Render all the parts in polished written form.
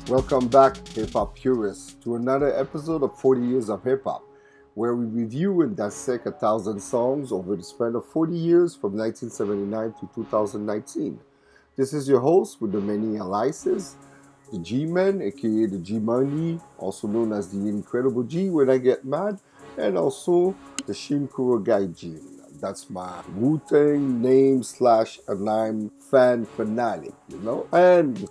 Welcome back, hip hop purists, to another episode of 40 Years of Hip Hop, where we review and dissect 1,000 songs over the span of 40 years from 1979 to 2019. This is your host with the many aliases, the G-Man, aka the G-Money, also known as the Incredible G when I get mad, and also the Shin Kurogai G. That's my Wu-Tang name / and I'm fan fanatic, And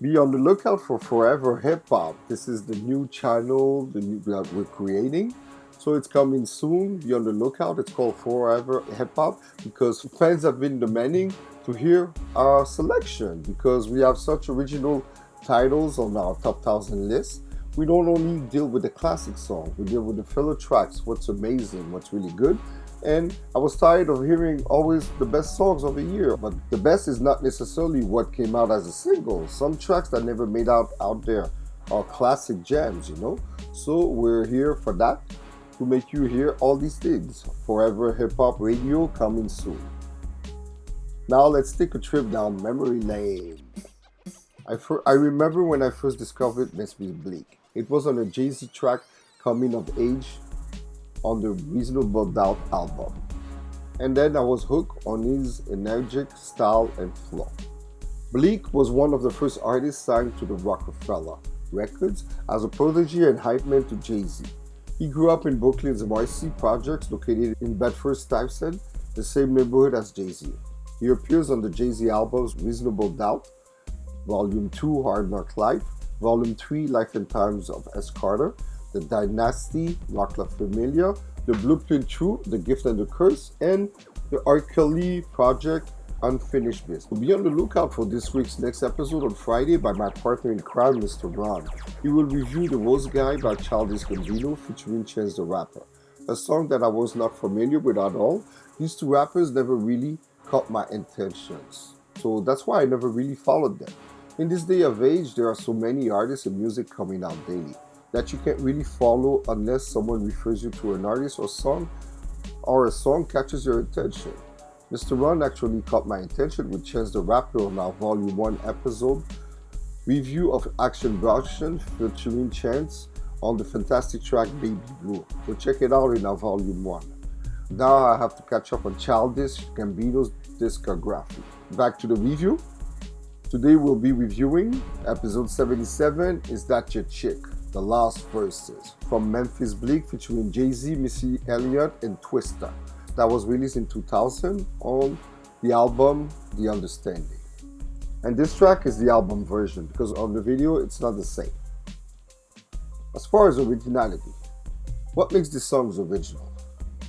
be on the lookout for Forever Hip Hop. This is the new channel that we're creating. So it's coming soon. Be on the lookout. It's called Forever Hip Hop because fans have been demanding to hear our selection because we have such original titles on our top 1,000 list. We don't only deal with the classic songs, we deal with the filler tracks, what's amazing, what's really good. And I was tired of hearing always the best songs of the year. But the best is not necessarily what came out as a single. Some tracks that never made out there are classic gems, So we're here for that, to make you hear all these things. Forever Hip Hop Radio coming soon. Now let's take a trip down memory lane. I remember when I first discovered Memphis Bleek. It was on a Jay-Z track, Coming of Age, on the Reasonable Doubt album. And then I was hooked on his energetic style and flow. Bleek was one of the first artists signed to the Rockefeller Records as a protege and hype man to Jay-Z. He grew up in Brooklyn's Marcy projects located in Bedford-Stuyvesant, the same neighborhood as Jay-Z. He appears on the Jay-Z albums Reasonable Doubt, Volume 2 Hard Knock Life, Volume 3 Life and Times of S. Carter, The Dynasty, Rock La Familia, The Blueprint True, The Gift and the Curse, and the R. Kelly Project, Unfinished Business. Be on the lookout for this week's next episode on Friday by my partner in crime, Mr. Ron. He will review The Rose Guy by Childish Gambino featuring Chance the Rapper, a song that I was not familiar with at all. These two rappers never really caught my intentions, so that's why I never really followed them. In this day of age, there are so many artists and music coming out daily that you can't really follow unless someone refers you to an artist or a song catches your attention. Mr. Ron actually caught my attention with Chance the Rapper on our Volume 1 episode review of Action Bronson featuring Chance on the fantastic track Baby Blue. So check it out in our Volume 1. Now I have to catch up on Childish Gambino's discography. Back to the review. Today we'll be reviewing episode 77, Is That Your Chick? The Lost Verses, from Memphis Bleek featuring Jay-Z, Missy, Elliott, and Twista. That was released in 2000 on the album The Understanding. And this track is the album version because on the video it's not the same. As far as originality, what makes these songs original?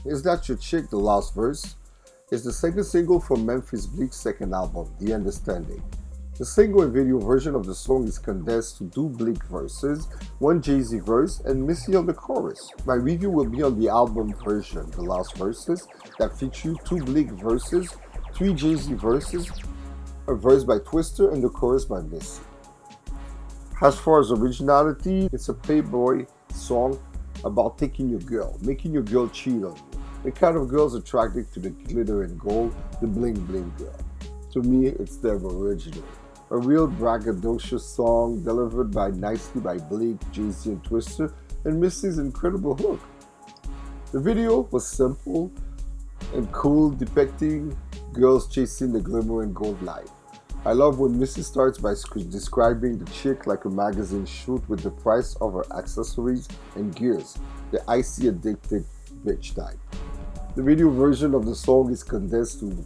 Is That Your Chick? The Lost Verse is the second single from Memphis Bleek's second album, The Understanding. The single and video version of the song is condensed to 2 Bleek verses, 1 Jay-Z verse, and Missy on the chorus. My review will be on the album version, The Lost Verses, that feature 2 Bleek verses, 3 Jay-Z verses, a verse by Twista, and the chorus by Missy. As far as originality, it's a Playboy song about taking your girl, making your girl cheat on you. The kind of girls attracted to the glitter and gold, the bling bling girl. To me, it's them original. A real braggadocious song delivered nicely by Bleek, Jay-Z, and Twista, and Missy's incredible hook. The video was simple and cool, depicting girls chasing the glimmer and gold life. I love when Missy starts by describing the chick like a magazine shoot with the price of her accessories and gears, the icy addicted bitch type. The video version of the song is condensed to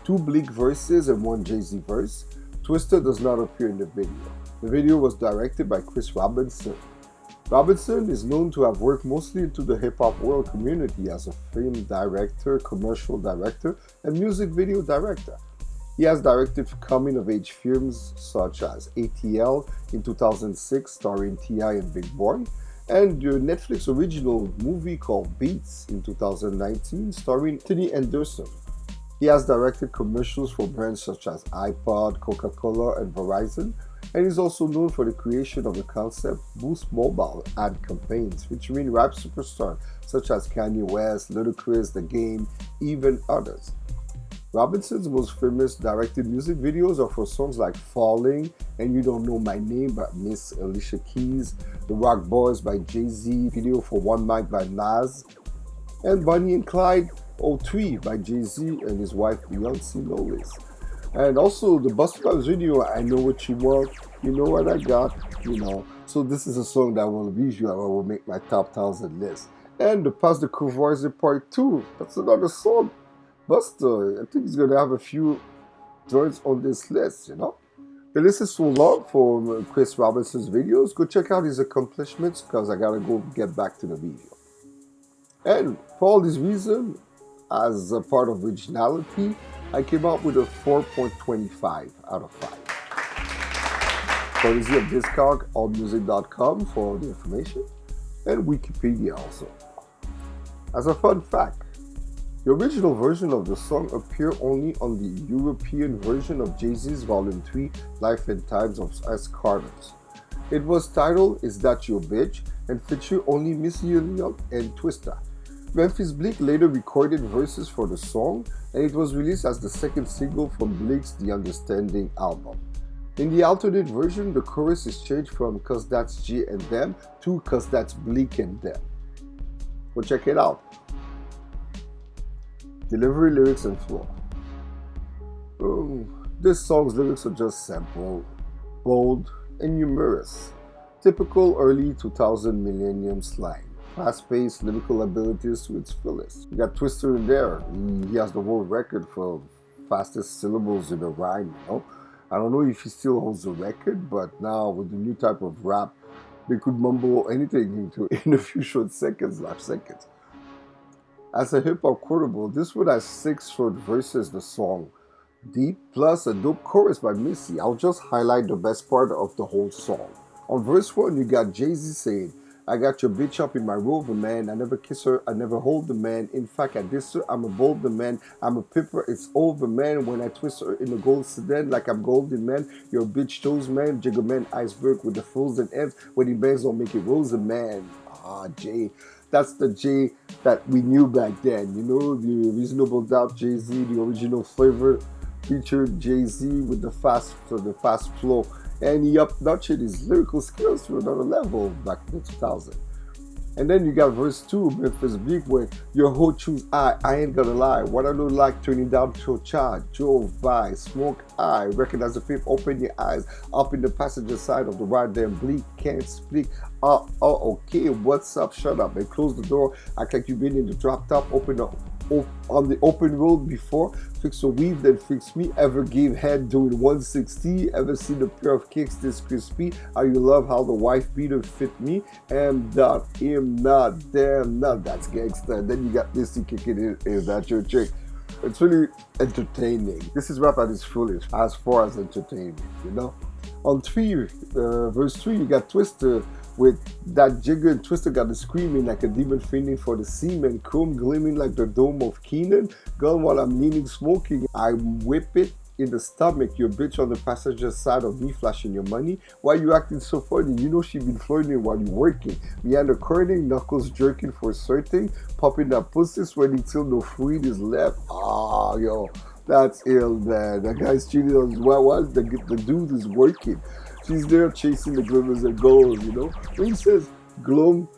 2 Bleek verses and 1 Jay-Z verse. Twista does not appear in the video. The video was directed by Chris Robinson. Robinson is known to have worked mostly into the hip-hop world community as a film director, commercial director, and music video director. He has directed coming-of-age films such as ATL in 2006 starring T.I. and Big Boy, and the Netflix original movie called Beats in 2019 starring Anthony Anderson. He has directed commercials for brands such as iPod, Coca-Cola, and Verizon, and is also known for the creation of the concept Boost Mobile ad campaigns featuring rap superstars such as Kanye West, Ludacris, The Game, even others. Robinson's most famous directed music videos are for songs like Falling and You Don't Know My Name by Miss Alicia Keys, The Rock Boys by Jay-Z, video for One Mic by Nas, and Bonnie and Clyde 03 by Jay-Z and his wife Beyonce Knowles. And also the Busta Rhymes video, I Know What You Want, You Know What I Got, you know. So this is a song that will visual will make my top 1,000 list. And the Pass the Courvoisier Part 2, that's another song. Busta, I think he's gonna have a few joints on this list, you know. The list is so long for Chris Robinson's videos. Go check out his accomplishments because I gotta go get back to the video. And for all these reasons, as a part of Originality, I came out with a 4.25 out of 5. Courtesy of Discog, allmusic.com for all the information, and Wikipedia also. As a fun fact, the original version of the song appeared only on the European version of Jay-Z's Vol.03 Life and Times of S. Carter's. It was titled Is That Your Bitch and featured only Missy, Elliott, and Twista. Memphis Bleek later recorded verses for the song, and it was released as the second single from Bleek's The Understanding album. In the alternate version, the chorus is changed from "Cause that's J and them" to "Cause that's Bleek and them." Well, check it out. Delivery, lyrics, and flow. This song's lyrics are just simple, bold, and humorous. Typical early 2000 millennium slang. Fast-paced lyrical abilities to its fullest. You got Twista in there. He has the world record for fastest syllables in a rhyme, you know. I don't know if he still holds the record, but now with the new type of rap, they could mumble anything in a few short seconds, life seconds. As a hip-hop quotable, this one has 6 short verses the song, deep, plus a dope chorus by Missy. I'll just highlight the best part of the whole song. On verse 1, you got Jay-Z saying, I got your bitch up in my Rover, man. I never kiss her, I never hold the man. In fact, I diss her, I'm a bolder man. I'm a pipper, it's over, man. When I twist her in a gold sedan like I'm golden, man. Your bitch chose, man. Jigger man, iceberg with the frozen ends. When he bangs, don't make it rose, man. Ah, Jay. That's the Jay that we knew back then, you know, the Reasonable Doubt Jay-Z, the original flavor featured Jay-Z with the fast flow, and he up-notched his lyrical skills to another level back in 2000. And then you got verse 2, Memphis Bleek, where your hoe choose I ain't gonna lie. What I look like turning down to a child, drove by, smoke I, recognize the fifth, open your eyes, up in the passenger side of the ride, then Bleek, can't speak. Okay, what's up, shut up, and close the door, act like you've been in the drop top, open up. On the open road before, fix a weave, then fix me. Ever gave head doing 160? Ever seen a pair of kicks this crispy? How you love how the wife beater fit me? Am not, am not, damn not. That's gangsta. And then you got Missy kicking in. Is that your trick? It's really entertaining. This is rap at its fullest as far as entertainment, you know. On verse 3, you got Twista with that jigger, and Twista got the screaming like a demon feigning for the semen, chrome gleaming like the dome of Kenan. Gun while I'm leaning smoking, I whip it in the stomach. Your bitch on the passenger side of me flashing your money. Why you acting so funny? You know she been flirting while you working. Meander curling, knuckles jerking for certain, popping that pussy, sweating till no fluid is left. Ah, yo, that's ill, man. That guy's cheating on his wife. The dude is working. She's there chasing the glimmers and goals, you know. When he says, chrome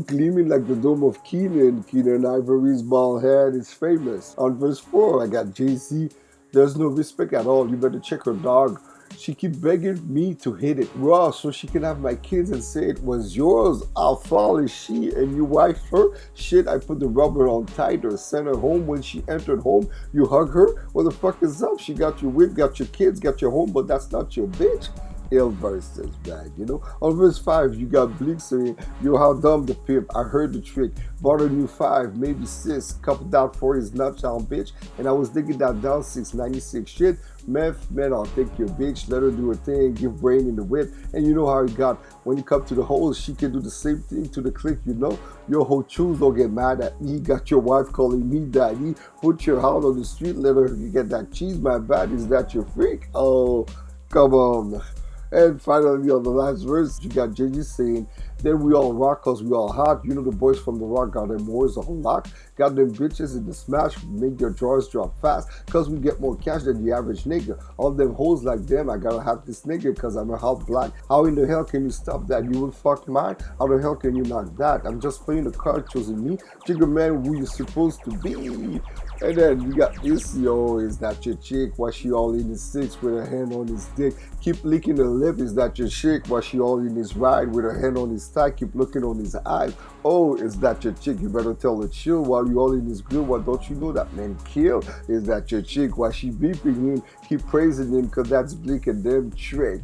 gleaming like the dome of Kenan Ivory's bald head is famous. On verse 4, I got Jay-Z. There's no respect at all. You better check her dog. She keep begging me to hit it raw so she can have my kids and say it was yours. I'll fall is she and you wife her. Shit, I put the rubber on tighter. Sent her home when she entered home. You hug her? What the fuck is up? She got your whip, got your kids, got your home, but that's not your bitch. Ill verses, man, you know. On verse 5, you got Bleek saying, yo, how dumb the pimp, I heard the trick, bought a new 5, maybe 6, coupled out for his nutshell, bitch, and I was digging that down 696 shit, meth, man, I'll take your bitch, let her do her thing, give brain in the whip, and you know how it got, when you come to the hole, she can do the same thing to the click, you know, your whole choose, don't get mad at me, got your wife calling me daddy, put your house on the street, let her get that cheese, my bad, is that your freak? Oh, come on. And finally, on the last verse, you got Jay-Z saying, Then we all rock cause we all hot. You know the boys from the rock got them wars on lock. Got them bitches in the smash, make their drawers drop fast. Cause we get more cash than the average nigga. All them hoes like them, I gotta have this nigga cause I'm a half black. How in the hell can you stop that? You will fuck mine? How the hell can you knock that? I'm just playing the card choosing me. Jigga man, who you supposed to be? And then we got this, yo, is that your chick? Why she all in his six with her hand on his dick? Keep licking the lip, is that your chick? Why she all in his ride with her hand on his thigh? Keep looking on his eyes. Oh, is that your chick? You better tell her chill while you all in his grill. Why don't you know that man kill? Is that your chick? Why she beeping him? Keep praising him cause that's Bleek and them trick.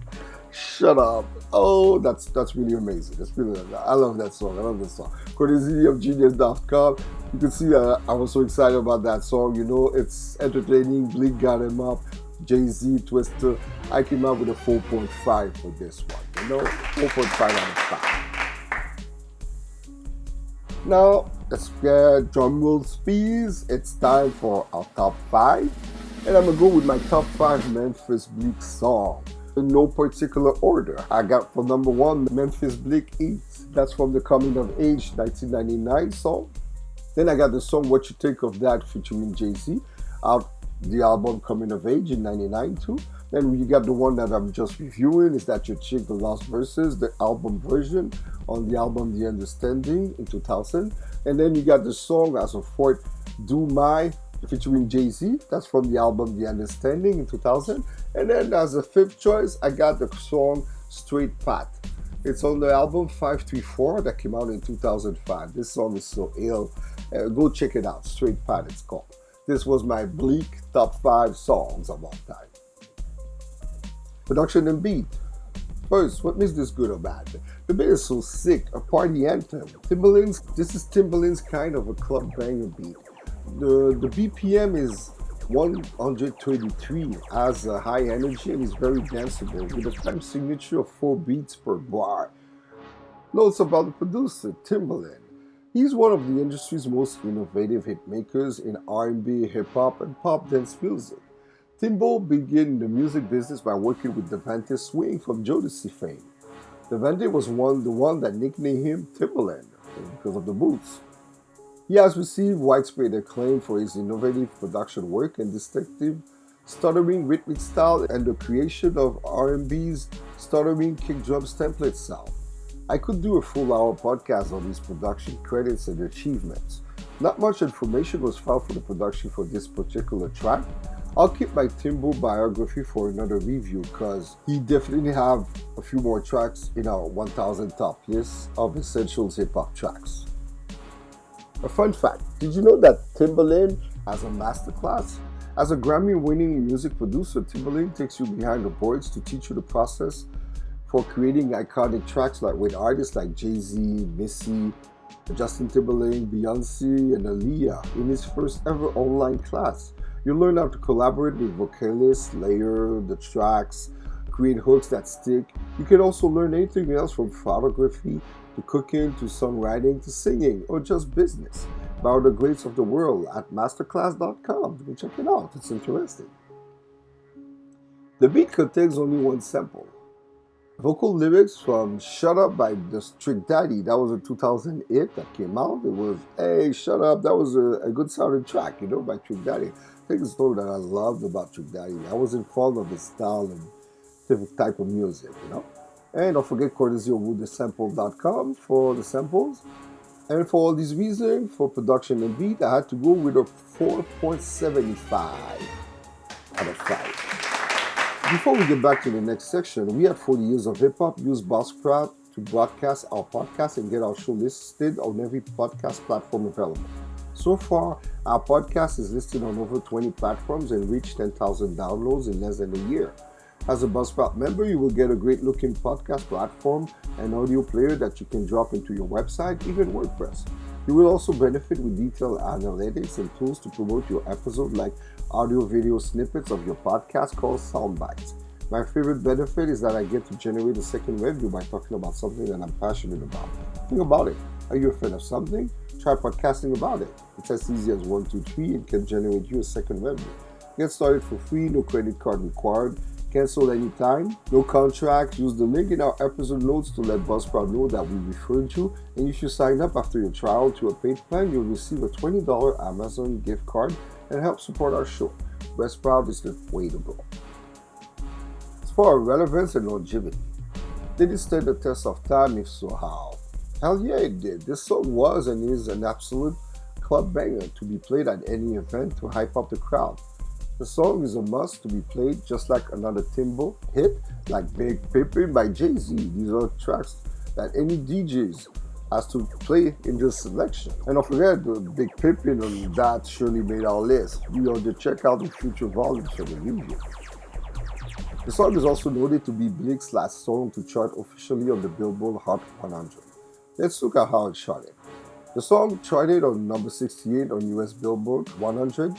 Shut up. Oh, that's really amazing. That's really, I love that song. I love that song. Courtesy of Genius.com. You can see I was so excited about that song. You know, it's entertaining. Bleek got him up. Jay-Z, Twista. I came out with a 4.5 for this one. You know, 4.5 out of 5. Now, let's get drum roll speeds. It's time for our top 5. And I'm going to go with my top 5 Memphis Bleek song. In no particular order. I got for number 1, Memphis Bleek Eat. That's from the Coming of Age 1999 song. Then I got the song What You Think of That featuring Jay-Z out the album Coming of Age in 99 too. Then you got the one that I'm just reviewing, Is That Your Chick, the Lost Verses, the album version on the album The Understanding in 2000. And then you got the song as a fourth, Do My featuring Jay-Z. That's from the album The Understanding in 2000. And then as a fifth choice, I got the song Straight Pat. It's on the album 534 that came out in 2005. This song is so ill. Go check it out. Straight Pat it's called. This was my Bleek top 5 songs of all time. Production and beat. First, what makes this good or bad? The beat is so sick, a party anthem. This is Timbaland's kind of a club banger beat. The BPM is 123, has a high energy and is very danceable with a time signature of 4 beats per bar. Notes about the producer, Timbaland. He's one of the industry's most innovative hit makers in R&B, hip-hop, and pop dance music. Timbo began the music business by working with Devante Swing from Jodeci fame. Devante was the one that nicknamed him Timbaland because of the boots. He has received widespread acclaim for his innovative production work and distinctive stuttering rhythmic style and the creation of R&B's stuttering kick drums template sound. I could do a full-hour podcast on his production credits and achievements. Not much information was found for the production for this particular track. I'll keep my Timbo biography for another review because he definitely have a few more tracks in our 1000 top list of essentials hip-hop tracks. A fun fact, did you know that Timbaland has a masterclass? As a Grammy-winning music producer, Timbaland takes you behind the boards to teach you the process for creating iconic tracks like with artists like Jay-Z, Missy, Justin Timberlake, Beyonce, and Elliott in his first ever online class. You'll learn how to collaborate with vocalists, layer the tracks, create hooks that stick. You can also learn anything else from photography to cooking to songwriting to singing or just business by the greats of the world at masterclass.com. Go check it out, it's interesting. The beat contains only one sample. Vocal lyrics from Shut Up by the Trick Daddy. That was a 2000 hit that came out. It was, hey, shut up. That was a good sounding track, by Trick Daddy. I think the story that I loved about Trick Daddy. I wasn't fond of his style and type of music, And don't forget courtesy of woodthesample.com for the samples. And for all these reasons, for production and beat, I had to go with a 4.75 out of 5. Before we get back to the next section, we at 40 Years of Hip Hop use Buzzsprout to broadcast our podcast and get our show listed on every podcast platform available. So far, our podcast is listed on over 20 platforms and reached 10,000 downloads in less than a year. As a Buzzsprout member, you will get a great-looking podcast platform and audio player that you can drop into your website, even WordPress. You will also benefit with detailed analytics and tools to promote your episode like audio-video snippets of your podcast called Soundbites. My favorite benefit is that I get to generate a second revenue by talking about something that I'm passionate about. Think about it. Are you a fan of something? Try podcasting about it. It's as easy as 1, 2, 3 and can generate you a second revenue. Get started for free, no credit card required. Cancel anytime, no contract. Use the link in our episode notes to let Buzzsprout know that we referred you. And if you sign up after your trial to a paid plan, you'll receive a $20 Amazon gift card and help support our show. Buzzsprout is the way to go. As for our relevance and longevity, did it stand the test of time? If so, how? Hell yeah, it did. This song was and is an absolute club banger to be played at any event to hype up the crowd. The song is a must to be played, just like another Timbo hit like Big Pimpin' by Jay-Z. These are tracks that any DJs has to play in this selection. And don't forget, the Big Pimpin' on that surely made our list. You ought to check out the future volumes for the review. The song is also noted to be Bleek's last song to chart officially on the Billboard Hot 100. Let's look at how it charted. The song charted on number 68 on US Billboard 100,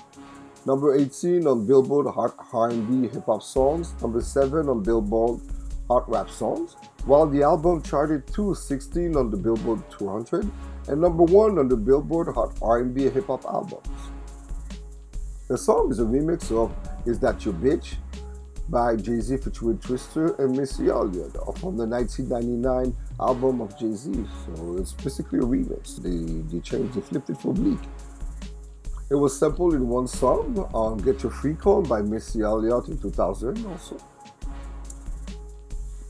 number 18 on Billboard Hot R&B Hip Hop Songs, number 7 on Billboard Hot Rap Songs, while the album charted 216 on the Billboard 200 and number 1 on the Billboard Hot R&B Hip Hop Albums. The song is a remix of Is That Your Bitch by Jay-Z featuring Twista and Missy Elliott from the 1999 album of Jay-Z. So it's basically a remix. They flipped it for Bleek. It was sampled in one song on Get Your Freak On by Missy Elliott in 2000 also.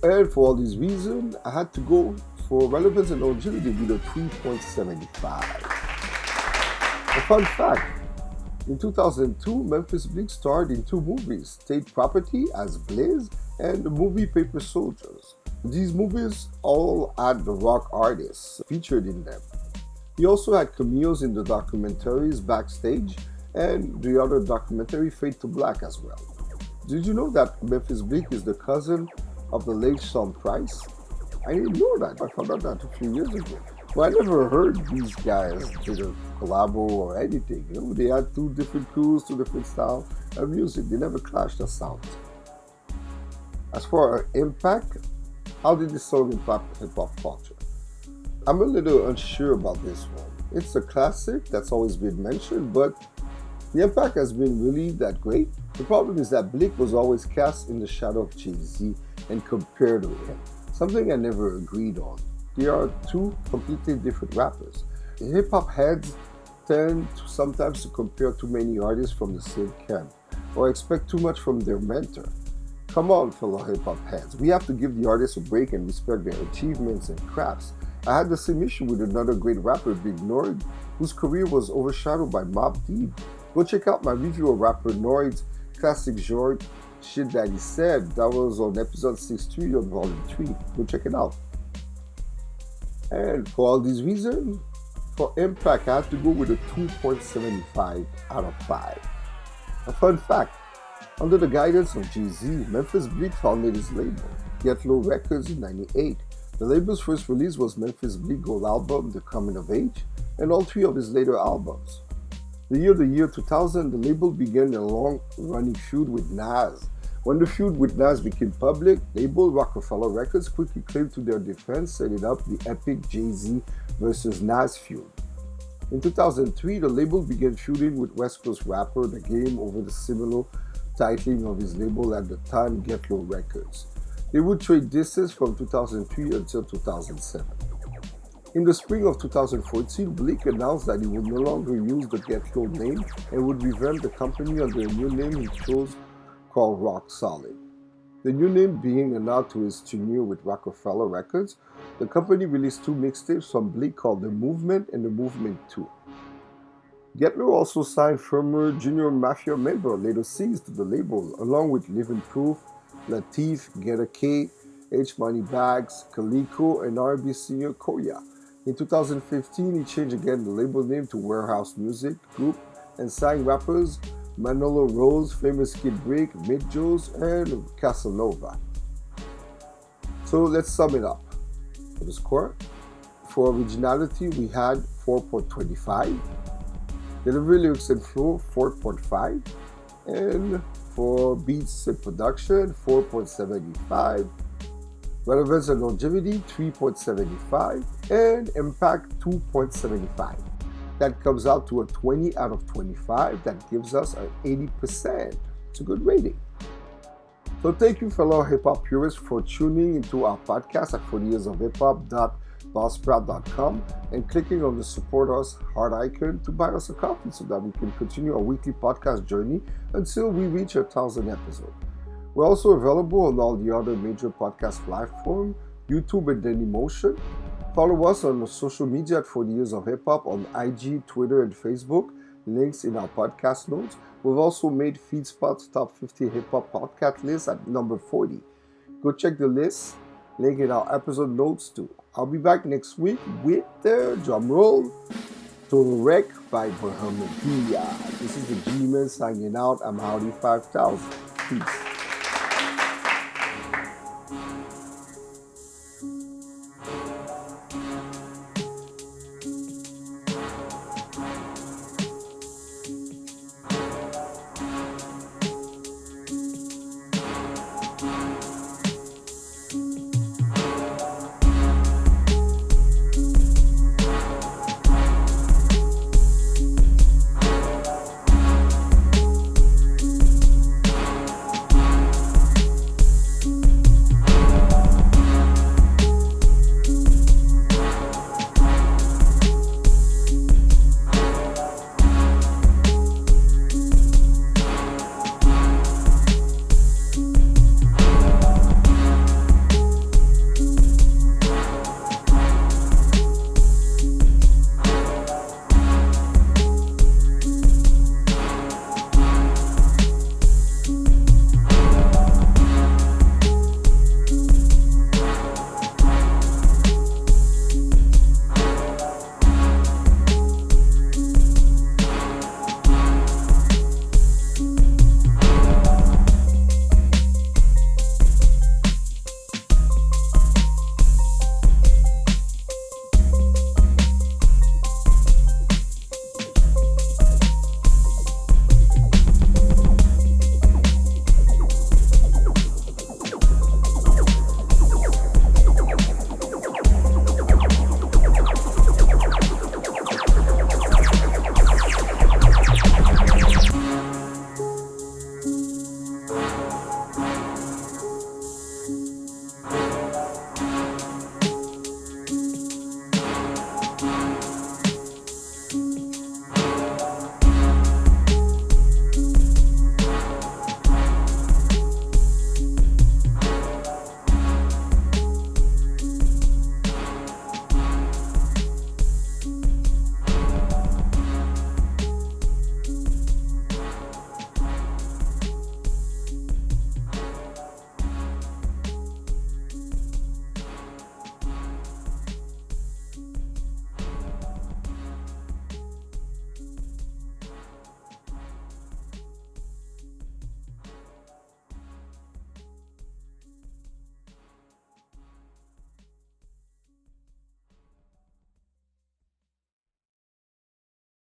And for all these reasons, I had to go for relevance and longevity with a 3.75. A fun fact, in 2002, Memphis Bleek starred in 2 movies, State Property as Blaze and the movie Paper Soldiers. These movies all had the rock artists featured in them. He also had cameos in the documentaries Backstage and the other documentary Fade to Black as well. Did you know that Memphis Bleek is the cousin of the late Sean Price? I didn't know that. I found out that a few years ago. But I never heard these guys did a collabo or anything. You know, they had 2 different crews, 2 different styles of music. They never clashed the sounds. As for our impact, how did this song impact hip-hop culture? I'm a little unsure about this one. It's a classic that's always been mentioned, but the impact has been really that great. The problem is that Bleek was always cast in the shadow of Jay-Z and compared to him, something I never agreed on. They are 2 completely different rappers. Hip-hop heads tend to sometimes to compare too many artists from the same camp or expect too much from their mentor. Come on, fellow hip-hop heads. We have to give the artists a break and respect their achievements and crafts. I had the same issue with another great rapper, Big Noyd, whose career was overshadowed by Mobb Deep. Go check out my review of rapper Noyd's classic genre, Shit That He Said. That was on episode 63 on Vol.03. Go check it out. And for all these reasons, for impact, I had to go with a 2.75 out of 5. A fun fact, under the guidance of Jay-Z, Memphis Bleek founded his label, Get Low Records, in '98. The label's first release was Memphis Bleek Gold album, The Coming of Age, and all 3 of his later albums. The year 2000, the label began a long-running feud with Nas. When the feud with Nas became public, label Rockefeller Records quickly claimed to their defense, setting up the epic Jay-Z versus Nas feud. In 2003, the label began feuding with West Coast rapper The Game over the similar titling of his label at the time, Get Low Records. They would trade disses from 2003 until 2007. In the spring of 2014, Bleek announced that he would no longer use the Get Low name and would revamp the company under a new name he chose called Rock Solid. The new name being a nod to his tenure with Rockefeller Records, the company released 2 mixtapes from Bleek called The Movement and The Movement 2. Get Low also signed former Junior Mafia member Little C's to the label, along with Living Proof, Latif, Get a K, H Money Bags, Kaliko, and R&B singer Koya. In 2015, he changed again the label name to Warehouse Music Group and signed rappers Manolo Rose, Famous Kid Break, Mid Joes, and Casanova. So let's sum it up. For the score, for originality, we had 4.25. Delivery, lyrics, and flow, 4.5. And for beats and production, 4.75. Relevance and longevity, 3.75. And impact, 2.75. That comes out to a 20 out of 25. That gives us an 80%. It's a good rating. So thank you, fellow hip-hop purists, for tuning into our podcast at 40yearsofhiphop.buzzsprout.com and clicking on the support us heart icon to buy us a coffee so that we can continue our weekly podcast journey until we reach 1,000 episodes. We're also available on all the other major podcast platforms, YouTube and DAILYMOTION. Follow us on social media at 40 Years of Hip Hop on IG, Twitter, and Facebook. Links in our podcast notes. We've also made FeedSpot's Top 50 Hip Hop Podcast list at number 40. Go check the list. Link in our episode notes too. I'll be back next week with the drum roll, Total Wreck by Bahamadia. This is the G-Man signing out. I'm Howdy 5000. Peace.